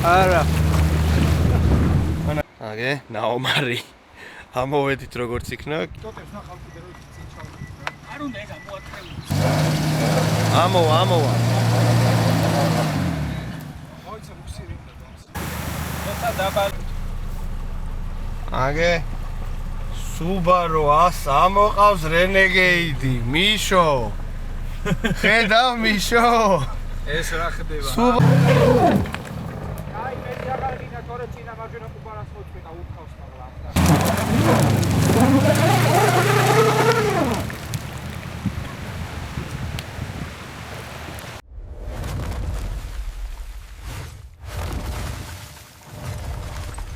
არა. აგე, ნაომარი. ამოვედით როგორც იქნა. არ უნდა ეგ მოაწყევი. ამოვა. მოიცა მუსირი. როცა დაბალ. აგე. Subaru ამოყავს რენეგეიდი, მიშო. ხედავ მიშო. ეს რა ხდება? აი მე აღარგინა თორე წინა მარჯვენა კუბარას მოწყვეტა უთხავს მაგლა.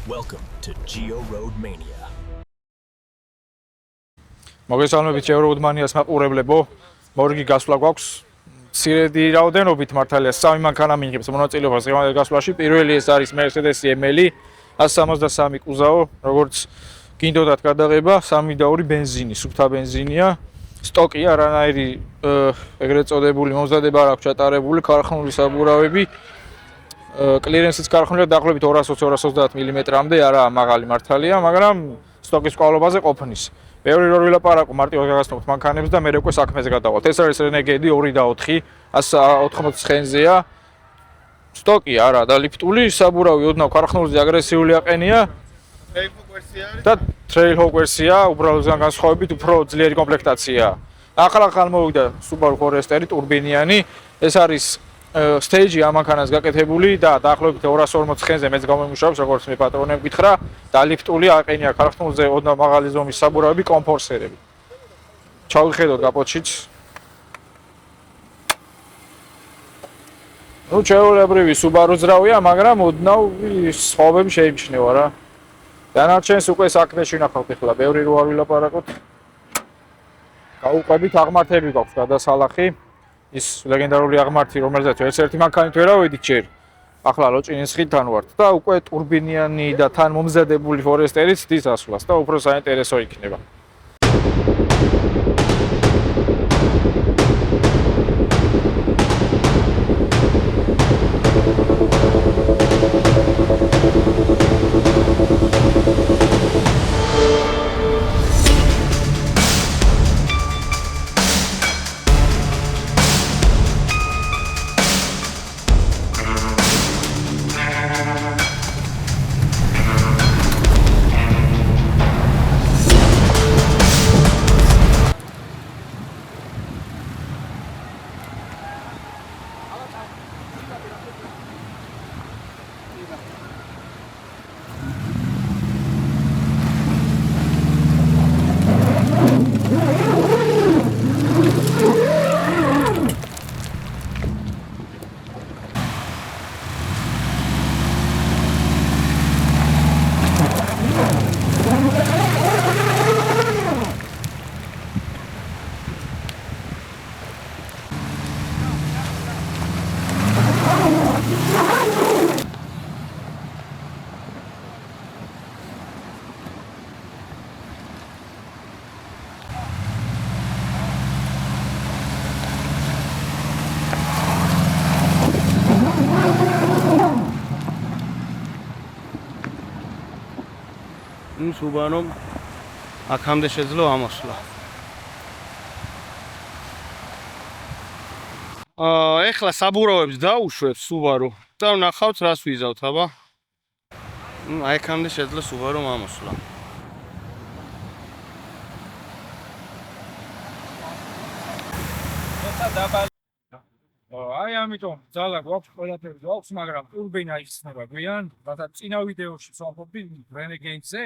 Welcome to Geo Road Mania. მოგესალმებით Road Mania-ს მაყურებლებო. მორგი გასვლა გვაქვს. მცირედი რაოდენობით მართალია 3 მანქანა მიიღებს მონაწილეობას დღევანდელ გასვლაში. პირველი ეს არის Mercedes ML 163 კუზაო, როგორც გინდოდათ გადაღება, 3 და 2 ბენზინი, სუფთა ბენზინია. სტოკია, არანაირი ეგრეთ წოდებული მომზადება არ აქვს ჩატარებული, ქარხნული საბურავები. კლირენსიც ქარხნულია დაახლოებით 220-230 მმ-მდე, არა მაღალი მართალია, მაგრამ სტოკის კვალობაზე ყოფნის. ბევრი რო ვილაპარაკო მარტივად გაგაცნობთ მანქანებს და მე უკვე საქმეზე გადავალთ. ეს არის Renegade 2 და 4, 180-ხენზეა. სტოკი არა და ლიფტული საბურავი ოდნავ ქარხნულზე აგრესიული აყენია. Trailhawk ვერსია არის? და Trailhawk ვერსია, უბრალოდგან განსხვავებით უფრო ძლიერი კომპლექტაციაა. ახალ მოვიდა Subaru Forester ტურბინიანი. ეს არის stage ამ მანქანას გაკეთებული და დაახლოებით 240-ხენზე მეც გამომიმუშავებს, როგორც მე პატრონები გითხრა, და ლიფტული აყენია ქარხნულზე ოდნავ მაღალი ზომის საბურავები, კომფორსერები. ჩავიხედოთ კაპოტშიც. ნუ ჩვეულებრივი Subaru ძრავია, მაგრამ ოდნავ სხვაობები შეიმჩნევა რა. დანარჩენს უკვე საქმეში ნახავთ ახლა, ბევრი რო არ ვილაპარაკოთ. გაუყვებით აღმართები გვაქვს გადასალახი. ის ლეგენდარული აღმართი, რომელზეც ერთ-ერთი მანქანით ვერავედით ჯერ. ახლა ლოჭინის ხიდთან ვართ და უკვე ტურბინიანი და თან მომზადებული Foresterიც დის ასვლას და უფრო საინტერესო იქნება. Subaru აქამდე შეძლო ამოსვლა. ეხლა საბურავებს დაუშვებს Subaru და ნახავთ რას ვიზავთ, აბა. აი აქამდე შეძლო Subaru ამოსვლა. როცა დაბალ. აი ამიტომ ძალა გვაქვს ყველაფერი გვაქვს, მაგრამ ტურბინა იხსნება გვიან, რათა წინა ვიდეოში ვსვამობდი Renegade-ზე.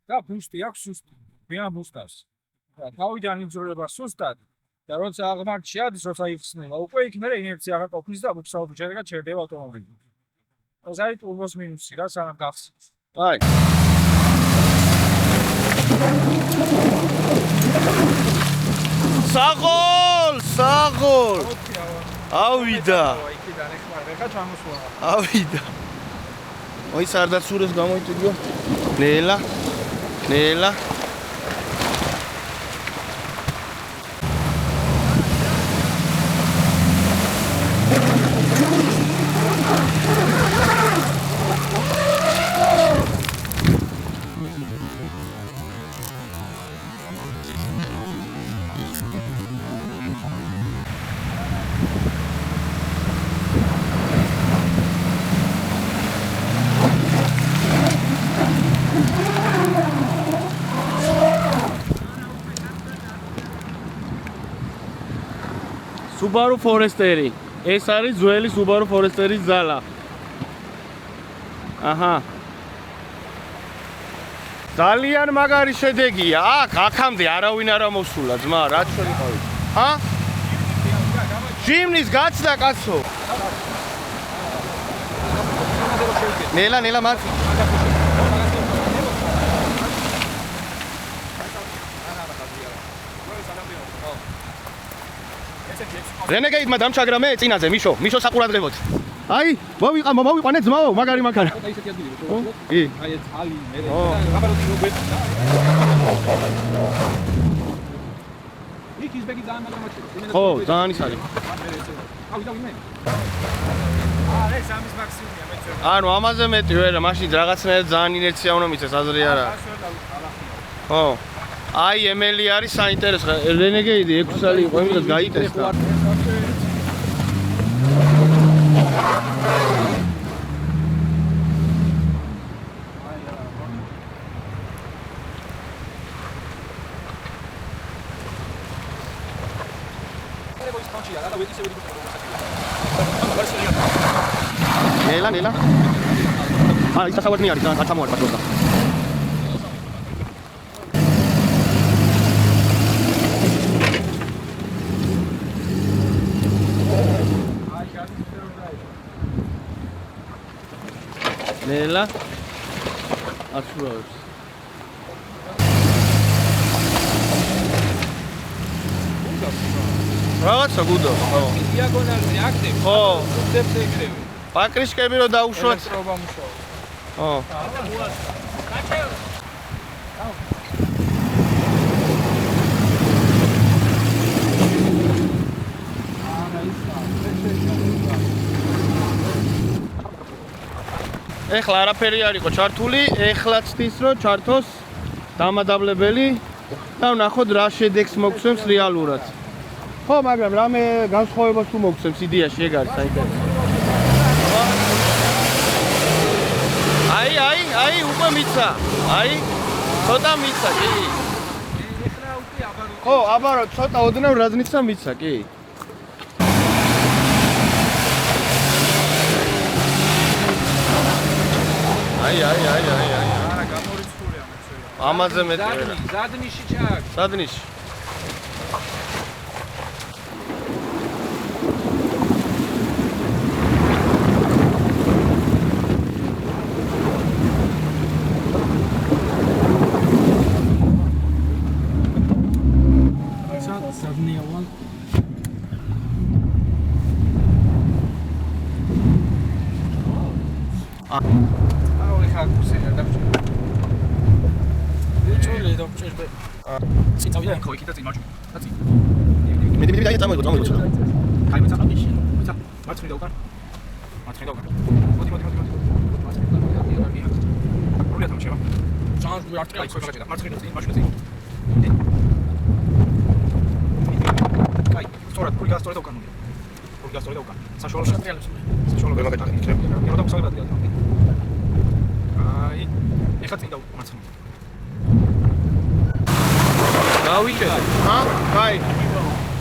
და ბუსტი აქვს სუსტი, გვიან ბუსტავს. და თავიდან იზოლება სუსტად და როცა აღმართში ადის, როცა იხსნება, უკვე იქ მერე ინერცია აღარ ყოფნის და უბრალოდ შედეგად ჩერდება ავტომობილი. ეს არის ტურბოს მინუსი რა, სანამ გახსნით. აი. საღოლ! ავიდა. იქიდან ეხლა ჩამოსვლა. ავიდა. ой სარდაცურეს გამოიწვიო. ნელა. Subaru Foresteri. ეს არის ძველი Subaru Foresteris ძალა. აჰა. ძალიან მაგარი შედეგია. აქამდე არავინ არ ამოსულა, ძმა, რა შეიძლება? ჰა? ჟიმნის გაცდა კაცო. ნელა მათ. რენეგეიდმა დამჩაგრა მე წინაზე, მიშო საყურადღებოდ. აი, მოვიყვანე ძმაო, მაგარი მანქანა. კი. აი ეს ალი მე. იქ ის ბეგი ძალიან მაგარი. ხო, ძალიან ის არის. ეს ამის მაქსიმუმია მეცე. ანუ ამაზე მეტი ვერა, მაშინ რაღაცნაირად ძალიან ინერცია უნდა მიცეს, აზრი არა. ხო. აი, ემელი არის საინტერესო. რენეგეიდი 6 წელი იყო, იმას გაიტესტა. ნელა. ის სასავარნი არის, ძალიან თამოარი პატრონი. ნელა. აცურავს. რაღაცა გუდო, ხო. დიაგონალზე აქტივი. ხო. ხდებს ეგრევე. პაკრიშკები რო დაუშვათ. ელექტროობა მუშაობს. ხო. ეხლა არაფერი არ იყო ჩართული, ეხლა ცდის რომ ჩართოს დამადაბლებელი და ვნახოთ რა შედეგს მოგცემს რეალურად. ხო, მაგრამ რამე განსხვავებას თუ მოგცემს იდეაში ეგ არის საინტერესო. აი, უკვე მიცა. აი, ცოტა მიცა, კი. ეხლა უკვე აბარო. ხო, აბარო, ცოტა ოდნავ რაზნიცა მიცა, კი. აი. არა, გამორიცხულია მეცე. ამაზე მეტი ვერა. ზადნიში ჩაკ. სადნიში? Zadnija აუ ეხა გუსეა დაბჭი. უჩოლე დაბჭერბე. წინ წავიდა ხო იქით და წინ მარჯვნივ. და წინ. მე აი წამოიღო. აი მეცა აღიში. მეცა მარცხნივ დავკარ. მოდი. პრობლემა თამაშია. ჩანს გუ არტყა იქ ხოჭა. მარცხნივ წინ მარჯვნივ წინ. აი, სწორად გული გასწორე დავკარ. საშუალო შეტრიალებს. საშუალო ვეღარ იქნება. მე რომ დავსავებად გიადა. აი, ეხლა წინ დაუ მარცხნივ. გავიჭედე. კაი.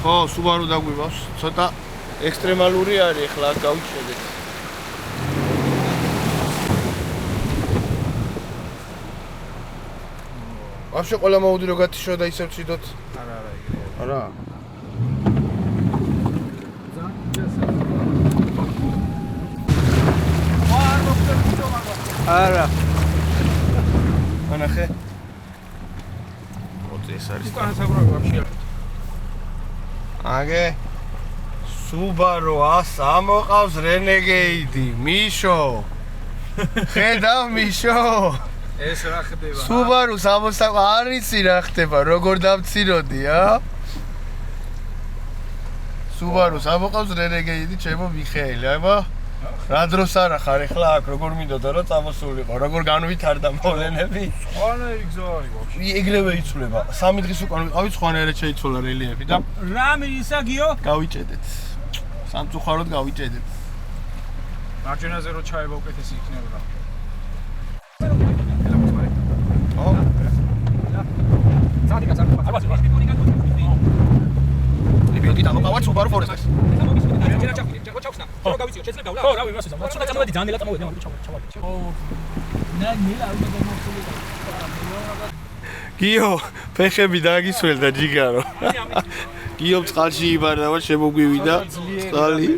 ხო, Subaru დაგვიბავს. ცოტა ექსტრემალური არის ახლა გავიჭედეთ. ვაფშე ყველა მოუდი რო გათიშო და ისევ ვჭიდოთ. არა, ეგრეა. არა. არა. ანახე. მოწე ეს არის. უკან საბრალო ვაფშე. აგე Subaru ამოყავს Renegade, მიშო. ხედავ მიშო. ეს რა ხდება? Subaru არის რა ხდება, როგორ დამციროდი, Subaru ამოყავს Renegade, ჩემო მიხეილი, აიბა. რა დროს არა ხარ ახლა აქ, როგორ მინდოდა რომ წამოსულიყო, როგორ განვითარდა მოვლენები? სხვანაირი გზა არის ვაფშე. ეგრევე იცვლება. 3 დღის უკან ვიყავით, სხვანაირად შეიცვალა რელიეფი და რა მისაგიო? გავიჭედეთ. სამწუხაროდ გავიჭედეთ. მარჯვენაზე რო ჩაება უკეთესი იქნებოდა. ხო? ზადიკა ზადიკა. აბა, მოვიდით და მოვყავართ Subaru Forester-ს. ხო, რავი, ვასე. ცოტა წამოვედი, ძალიან ნელა წამოვედი, მაგრამ ჩავარდი. ხო. ნელა არ უნდა გამოსული. გიო, ფეხები დაგისველდა ჯიგარო. გიო წყალში იბარდა, შემოგვივიდა წყალი.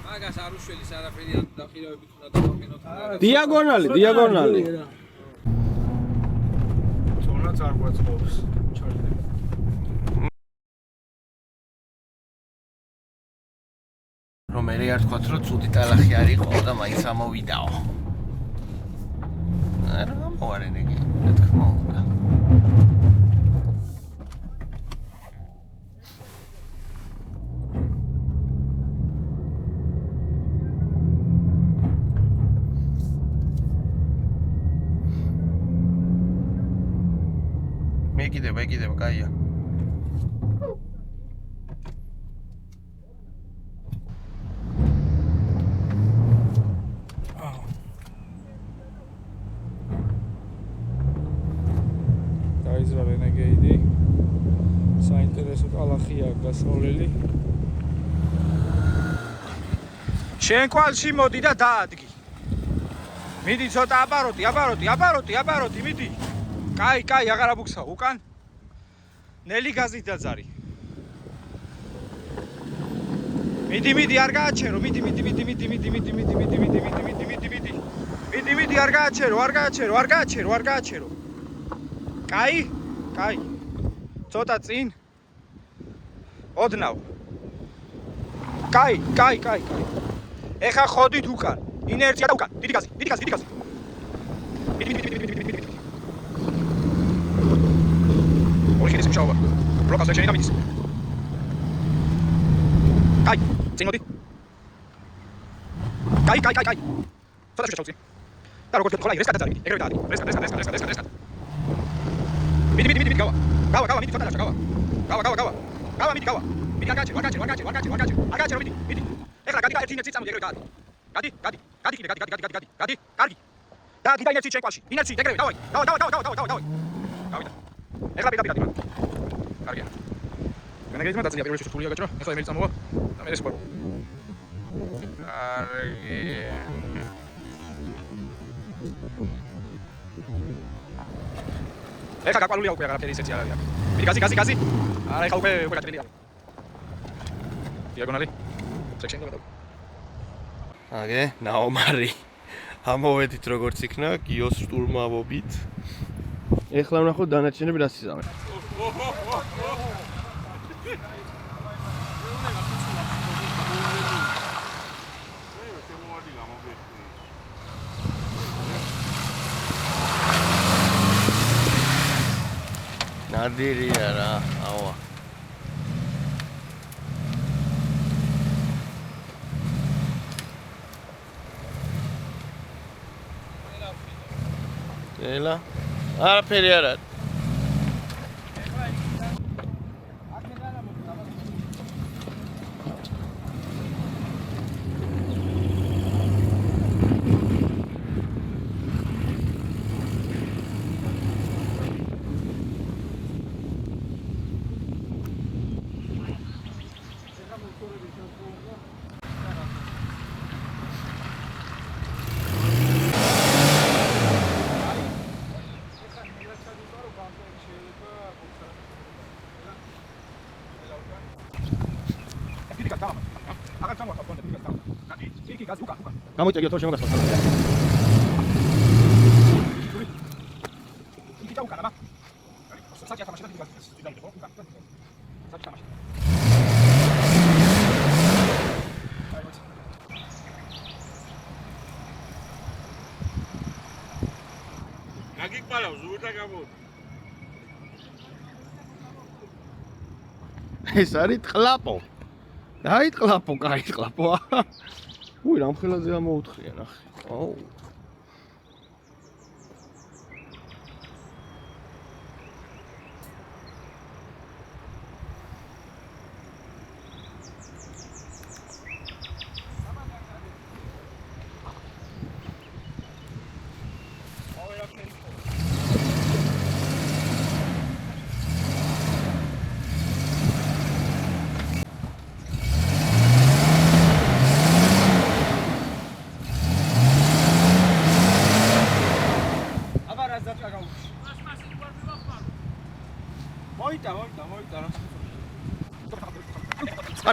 მაგას არ უშველის არაფერი ან დახირავებით უნდა დავაყენოთ. დიაგონალი. თუნდაც არ გვაწყობს. რომ მე არ თქვათ რომ ცუდი ტალახი არ იყო და მაინც ამოვიდაო. არა მოარენ ეგ, რა თქმა უნდა. მეკიდება, კაია. დაიზრა რენეგეიდი. საინტერესო ტალახია გასავლელი. შენ კვალში მოდი და დაადგი. მიდი ცოტა აბაროტი, მიდი. კაი, აღარ აბუქსა, უკან. ნელი გაზით დაძარი. მიდი, არ გააჩერო, მიდი, არ გააჩერო. კაი. ცოტა წინ. ოდნავ. კაი. ეხა ხოდით უკან. ინერცია და უკან. დიდი გაზი. მიდი. ორი ხილის მშაობა. ბროკას ვეჩენი და მიდის. კაი, წინ მოდი. კაი. ცოტა შეჩავ წინ. და როგორც თქვა, რესკატ დაძარი. ეგრევე დაადი. რესკატ. მიდი, გავა. მიდი ცოტა დაშა, გავა. გავა, მიდი, გავა. მიდი არ გააჩერო, მიდი. ეხლა გადი და ერთი ინერცი წამოდი, ეგრევე დაადი. გადი. კარგი. დაადი და ინერცი ჩეკვალში. ინერცი, ეგრევე, დავაი. გავიდა. ეხლა ბედა. კარგია. რენეგეიდმა დაწია პირველი შეშთულია გაჭრა. ეხლა ემერი წამოვა და მე Subaru. კარგია. ეხლა გაყვალულია უკვე აღარაფერი ისეთი არ არის. მიდი გაზი. არა ეხლა უკვე გაჭრილია. დიაგონალი. სექშენი და აგე, ნაომარი. ამოვედით როგორც იქნა, გიოს შტურმავობით. ეხლა ვნახოთ დანარჩენები რას იზამენ. ნადირია რა, ავა. ელა არაფერი არ არის. გამოიწევი თორე შემოგასწავლე. იქით უკან აბა. საჭირო თამაში და დიდი გაზი. დაიდე ხო? უკან. საჭირო თამაში. გაგიკბალავს უდა გამო. ეს არის ტყლაპო. დაიტყლაპო, გაიტყლაპო. უი, რამხელაზე ამოუთხია ნახე. აუ.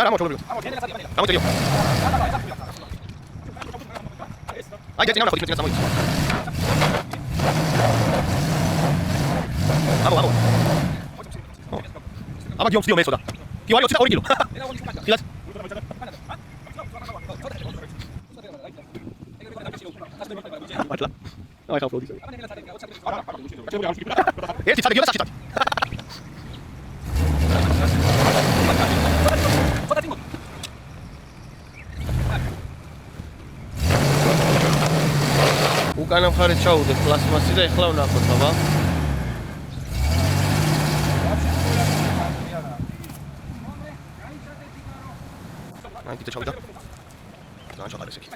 რა მოჩოლები. გამოწერიო. აი ჯენა ნახო იქნება გამოიწვა. აბა. აბა გიომსტიო მესოდა. კი ვარი 22 კილო. ხილად. მართლა. აი ხალხო. ერთი წადი გიოდა საჭირო. უკანა მხარეს ჩაუდეთ პლასმასი და ეხლა ვნახოთ, აბა. აი კიდე ჩავიდა. გაჩაღარეს εκεί.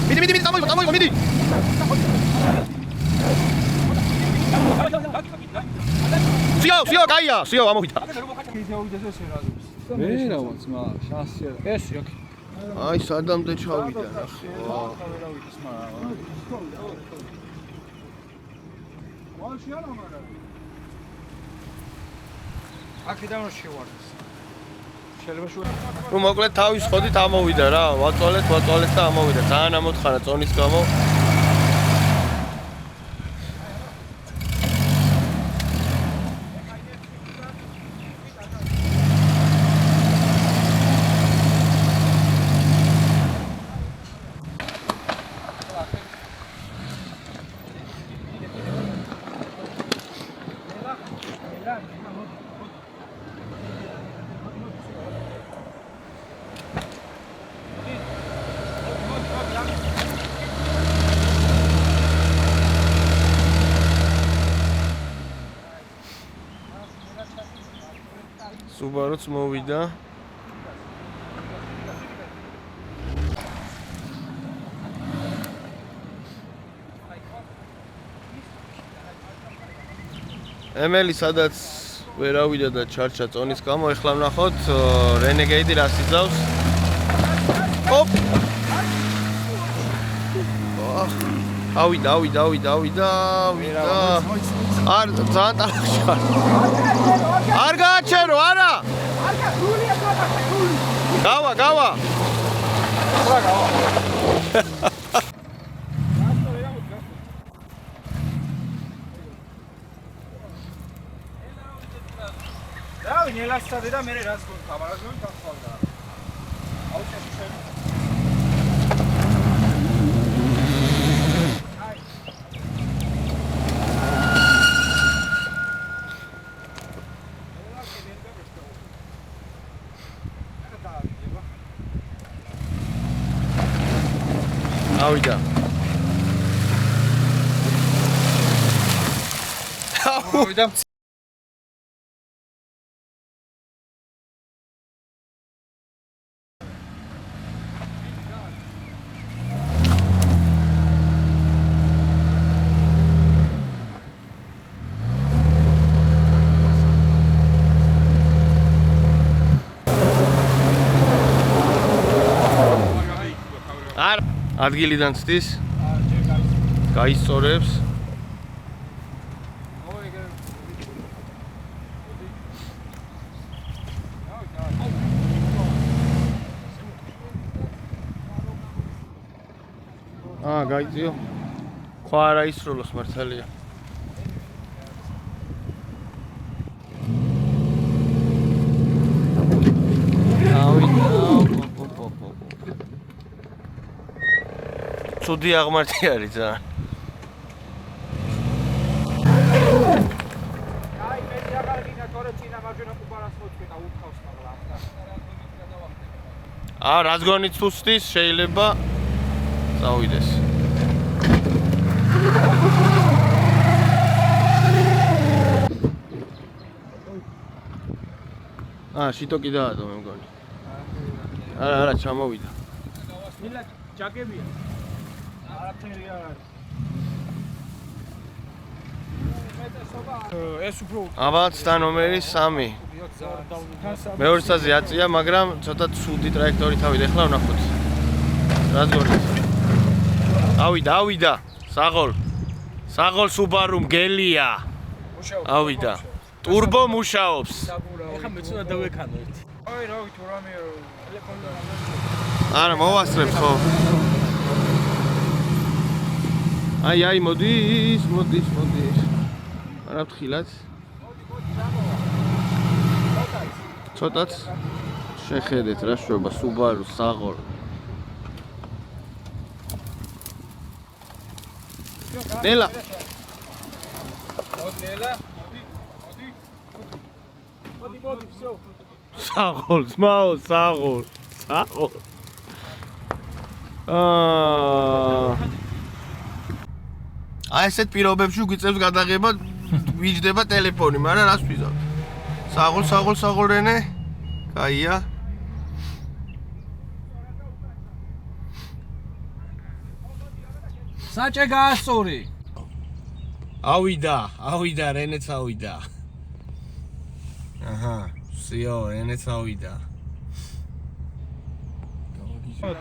მიდი, წამოიღო, მიდი. სიო, გაია, სიო, ამოვიდა. მე რაღაც მა შანსია. ეს იქ. აი, სადამდე ჩავიდა. აქედან რომ შევარდეს. შეიძლება შუა. რომ მოკლედ თავის ხოდით ამოვიდა რა, ვაწვალეთ და ამოვიდა. ძალიან ამოთხარა წონის გამო. Subaru-ც მოვიდა. ემელი სადაც ვერ ავიდა და ჩარჩა წონის გამო, ეხლა ვნახოთ Renegade რას იზავს. ოპ! ავიდა. არ ძალიან ტალახში ხარ. არ გააჩერო, არა! გავა. რა ვინ ელასტადე და მე რას გქონდა, მაგრამ გონ გახვალდა. აუჩეს შენ. ავიდა. ავიდა. ადგილიდან ცდის. გაისწორებს. გაიწიო. ხვა არა ისროლოს მართალია. ცუდი აღმართი არის ძალიან. აი მე დაგარგინა თორე წინა მარჯვენა კუბარას მოწყვეტა უთხავს მაგრამ აა რაც გონიც თუ ცდის შეიძლება წავიდეს. შიტოკი დაადო მე მგონი. არა ჩამოვიდა. მილა ჯაგებია. არაფერი არ არის. ეს უფრო აბა ცდა ნომერი 3. მეორე საზი აწია, მაგრამ ცოტა ცუდი ტრაექტორით ავიდა. ეხლა ვნახოთ. რაც გონით. ავიდა. საღოლ. საღოლ Subaru მგელია. ავიდა. ტურბო მუშაობს. ეხა მეც უნდა დავექანო ერთი. აი რავი თუ რამე არა მოვასწრებს ხო? აი მოდის. არა ვთხილად. ცოტაც შეხედეთ რა შობა Subaru საღოლ. ნელა მოდი всё საღოლ საღოლ აი ესეთ პირობებში გვიწევს გადაღება ვიჯდება ტელეფონი, მაგრამ რას ვიზავთ? საღოლ რენე? კაია. საჭე გაასწორი. ავიდა, რენეც ავიდა. აჰა, всё, რენეც ავიდა.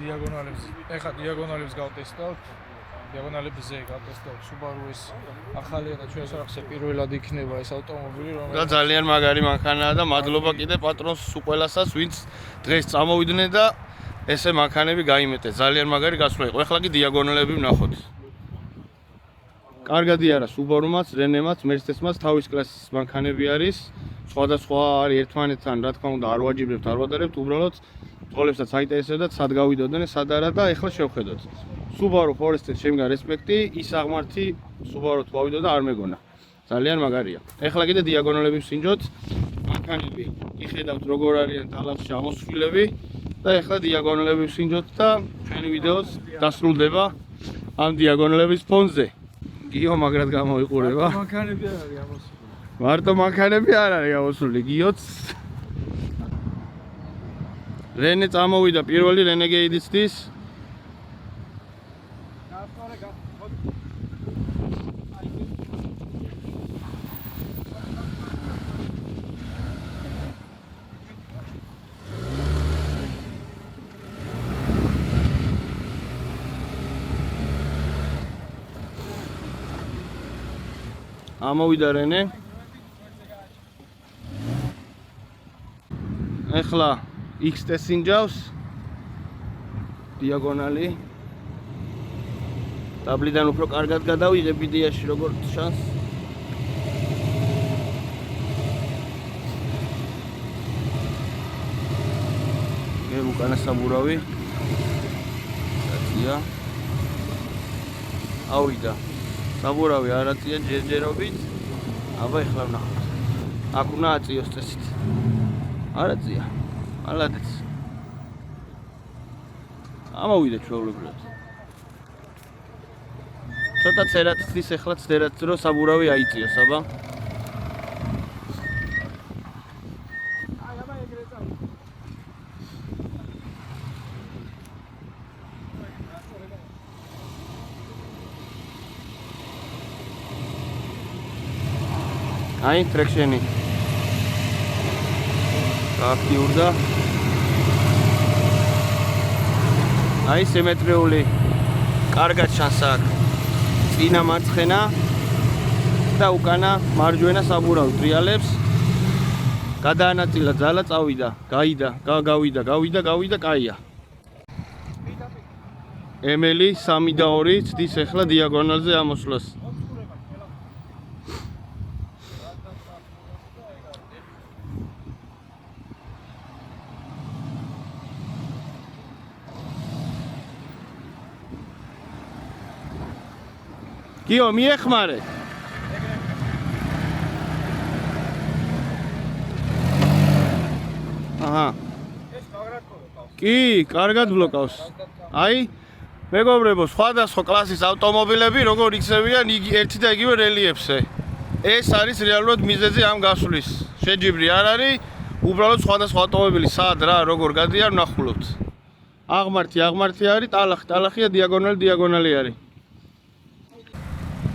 დიაგონალებს, ეხა დიაგონალებს გავტესტავთ. დიაგონალებზე გავტესტავთ Subaru-ის ახალია და ჩვენს არხზე პირველად იქნება ეს ავტომობილი, და რომელიც ძალიან მაგარი მანქანაა და მადლობა კიდე პატრონს ყველასაც, ვინც დღეს წამოვიდნენ და ესე მანქანები გაიმეტეს. ძალიან მაგარი გასვლა იყო. ეხლა კი დიაგონალები ვნახოთ. კარგადი არა Subaru-მაც, Rene-მაც, Mercedes-მაც თავის კლასის მანქანები არის. სხვადასხვა არის ერთმანეთთან, რა თქმა უნდა, არ ვაჯიბებთ, არ ვატარებთ, უბრალოდ ტყოლებსაც აინტერესებდათ, სად გავიდოდნენ, სად არა და ეხლა შევხედოთ. Subaru Forester შემდგარ რესპექტი, ის აღმართი Subaru-თ ვავიდო და არ მეგონა. ძალიან მაგარია. ეხლა კიდე დიაგონალები ვსინჯოთ. მანქანები იხედავთ როგორ არიან თალახში ამოსხვილები და ეხლა დიაგონალები ვსინჯოთ და ჩვენი ვიდეოც დასრულდება ამ დიაგონალების ფონზე. გიო მაგრად გამოიყურება. მანქანები არ არის ამოსული. მარტო მანქანები არ არის გამოსული, გიოც. Rene წამოვიდა პირველი Renegade-იც დის. ამოვიდა Rene. ეხლა XT სინჯავს დიაგონალი. დაბლიდან უფრო კარგად გადავიღებ ვიდეოში როგორც ჩანს. უკანა საბურავი. აცია. ავიდა. საბურავი არაწია ჯერჯერობით. აბა ეხლა ვნახოთ. აქ უნდა აწიოს წესით. არაწია. ალადეც. ამოვიდა ჩვეულებრივად. ცოტა წერაც ის ეხლა წერაც რომ საბურავი აიწიოს, აბა. აი ტრექშენი. აქტიურდა. აი სიმეტრიული. კარგად ჩანს აქ. წინა მარცხენა და უკანა მარჯვენა საბურავი ტრიალებს. გადაანაწილა ძალა წავიდა. გავიდა, კაია. ემელი 3 და 2 ცდის ახლა დიაგონალზე ამოსვლას. გიო მიეხმარე. აჰა. კი, კარგად ბლოკავს. აი, მეგობრებო, სხვადასხვა კლასის ავტომობილები როგორ იქცევიან ერთი და იგივე რელიეფზე. ეს არის რეალურად მიზეზი ამ გასვლის. შეჯიბრი არ არის, უბრალოდ სხვადასხვა ავტომობილი სად რა როგორ გადიან ვნახულობთ. აღმართი არის, ტალახია, დიაგონალი არის.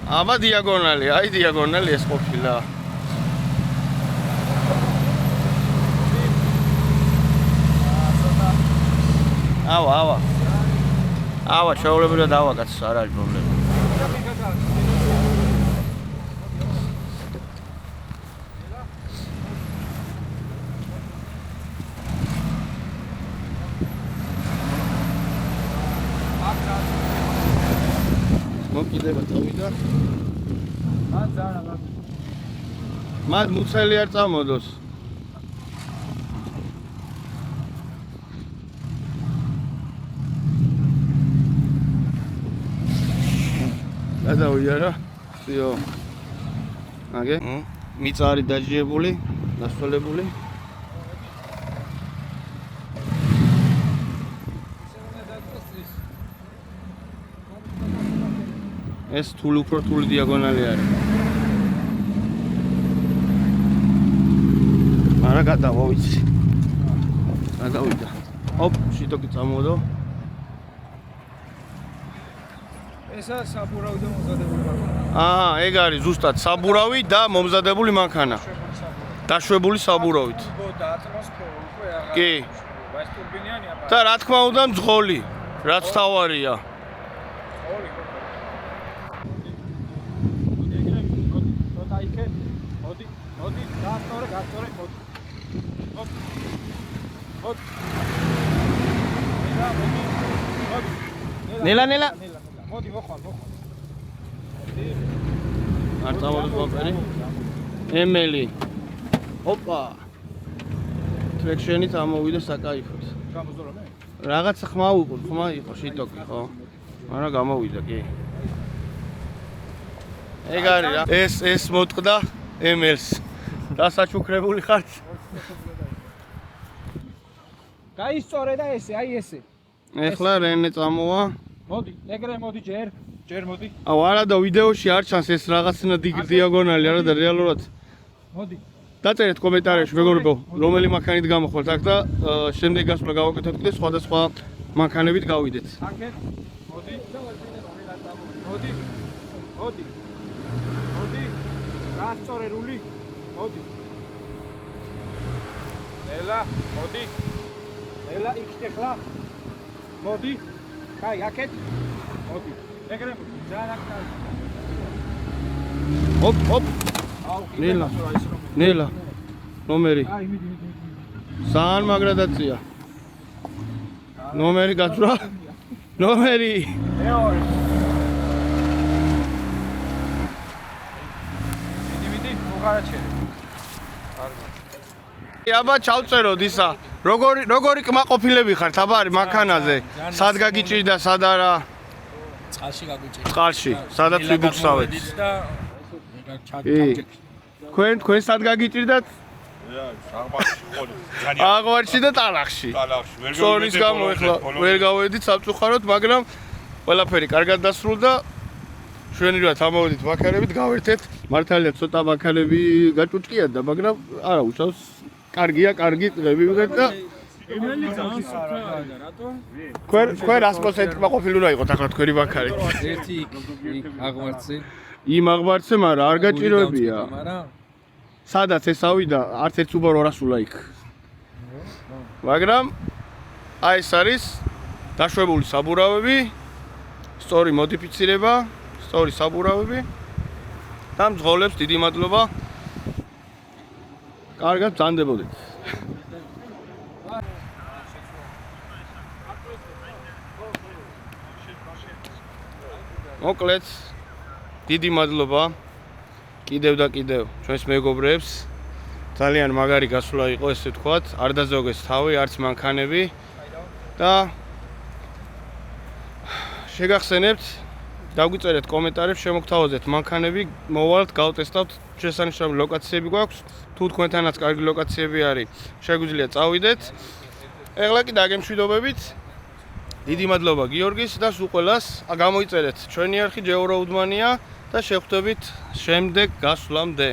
აბა დიაგონალი, აი დიაგონალი ეს ყოფილა. ავა, შეულებრივად ავა კაცო, არ არის პრობლემა. კიდევა წავიდა. მან ძალიან მათ მუცელი არ წამოდოს. გადავიდა. всё. აგე. მიწა არის დაჯიებული, დასწოლებული. ეს თული უფრო თული დიაგონალი არის. არა გადავა ვიცი. გადავიდა. ოპ, შიტოკი წამოდო. ესა საბურავი და მომზადებული მანქანა. აა, ეგ არის ზუსტად საბურავი და მომზადებული მანქანა. დაშვებული საბურავით. და ატმოსფერო უკვე აღარ. კი. ეს ტურბინიანია. და რა თქმა უნდა მძღოლი, რაც თავარია. მოდი, გასწორე, მოდი. ნელა. მოდი, მოხვალ. არ წამოდის ბამპერი. ემელი. ოპა. ტრექშენით ამოვიდა საკაიფოდ. გამოსდორო მე? რაღაცა ხმა იყო შიტოკი, ხო? მაგრამ გამოვიდა კი. ეგ არის რა. ეს მოტყდა ემელს. დასაჩუქრებული ხართ? გაისწორე და ესე, აი ესე. ეხლა რენე წამოვა. მოდი, ეგრე მოდი ჯერ მოდი. აუ არა და ვიდეოში არ ჩანს ეს რაღაცნა დიაგონალი არა და რეალურად. მოდი. დაწერეთ კომენტარებში მეგობრებო, რომელი მანქანით გამოხვალთ აქ და შემდეგ გასვლა გავაკეთოთ და სხვადასხვა მანქანებით გავიდეთ. აქეთ. მოდი. გასწორე რული. მოდი. ნელა იქ ხლა. მოდი. კაი, აქეთ. მოდი. ეგრე ძალიან კაი. ოპ. ნელა. ნომერი. აი, მიდი. ძალიან მაგრადაცია. ნომერი გაცვლა. ნომერი. მეორე. მიდი, მოღარაჩერე. აბა ჩავწეროდ ისა. როგორი კმაყოფილები ხართ აბა არის მანქანაზე? სად გაგიჭირდა, სად არა? წყალში გაგვიჭირდა. წყალში, სადაც ვიბუქსავეთ. და კი. თქვენ სად გაგიჭირდათ? აღვარში და ტალახში. სორის გამო ეხლა ვერ გავედით სამწუხაროდ, მაგრამ ყველაფერი კარგად დასრულდა. ჩვენივით ამოვედით მანქანებით, გავერთეთ. მართალია ცოტა მანქანები გაჭუჭკიანდა, მაგრამ არა უშავს. კარგია, კარგი წრები ვიღეთ და ემელი ძალიან სუფთა რატო? თქვენ 100% კმაყოფილი უნდა იყოთ ახლა თქვენი მანქანით. ერთი იქ აღვარცე. იმ აღვარცე, მაგრამ არ გაჭიროებია. მაგრამ სადაც ეს ავიდა, არც ერთ უბრალოდ 200 იქ. მაგრამ აი ეს არის დაშვებული საბურავები, სწორი მოდიფიცირება, სწორი საბურავები და მძღოლებს დიდი მადლობა. კარგად ბრძანდებოდეთ. მოკლედ დიდი მადლობა კიდევ და კიდევ ჩვენს მეგობრებს. ძალიან მაგარი გასვლა იყო ესე ვთქვათ. არ დაზოგეს თავი, არც მანქანები და შეგახსენებთ, დაგვიწერეთ კომენტარებში, შემოგთავაზეთ მანქანები, მოვალთ, გავტესტავთ, შესანიშნავი ლოკაციები გვაქვს. თუ თქვენთანაც კარგი ლოკაციები არის, შეგვიძლია წავიდეთ. ეხლა კი დაგემშვიდობებით. დიდი მადლობა გიორგის და სულ ყველას. გამოიწერეთ ჩვენი არხი GeoRoad Mania და შევხვდებით შემდეგ გასვლამდე.